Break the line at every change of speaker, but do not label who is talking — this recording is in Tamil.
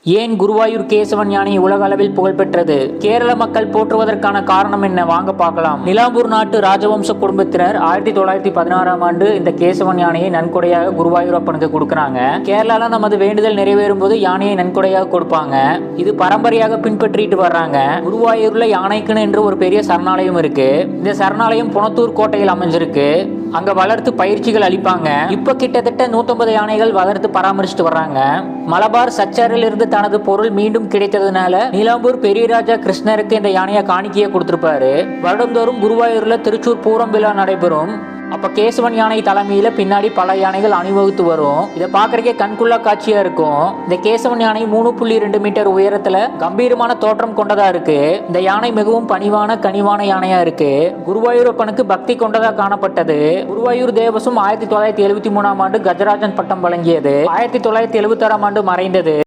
ஏன் குருவாயூர் கேசவன் யானை உலக அளவில் புகழ்பெற்றது? கேரள மக்கள் போற்றுவதற்கான காரணம் என்ன? வாங்க பார்க்கலாம். நிலாம்பூர் நாட்டு ராஜவம்ச குடும்பத்தினர் 1916ஆம் ஆண்டு இந்த கேசவன் யானையை நன்கொடையாக குருவாயூரப்பனுக்கு கொடுக்கறாங்க. கேரளால நமது வேண்டுதல் நிறைவேறும் போது யானையை நன்கொடையாக கொடுப்பாங்க. இது பரம்பரையாக பின்பற்றிட்டு வர்றாங்க. குருவாயூர்ல யானைக்குன்னு என்று ஒரு பெரிய சரணாலயம் இருக்கு. இந்த சரணாலயம் புனத்தூர் கோட்டையில் அமைஞ்சிருக்கு. அங்க வளர்த்து பயிற்சிகள் அளிப்பாங்க. இப்ப கிட்டத்தட்ட 150 யானைகள் வளர்த்து பராமரிச்சுட்டு வர்றாங்க. மலபார் சச்சரில் இருந்து தனது பொருள் மீண்டும் கிடைத்ததுனால நீலாம்பூர் பெரியராஜா கிருஷ்ணருக்கு இந்த யானையை காணிக்கையை கொடுத்திருப்பாரு. வருடந்தோறும் குருவாயூர்ல திருச்சூர் பூரம் விழா நடைபெறும். அப்ப கேசவன் யானை தலைமையில பின்னாடி பல யானைகள் அணிவகுத்து வரும். இதை பாக்குறதுக்கே கண்குள்ளா காட்சியா இருக்கும். இந்த கேசவன் யானை 3.2 மீட்டர் உயரத்துல கம்பீரமான தோற்றம் கொண்டதா இருக்கு. இந்த யானை மிகவும் பணிவான கனிவான யானையா இருக்கு. குருவாயூரப்பனுக்கு பக்தி கொண்டதா காணப்பட்டது. குருவாயூர் தேவசம் 1973ஆம் ஆண்டு கஜராஜன் பட்டம் வழங்கியது. 1976ஆம் ஆண்டு மறைந்தது.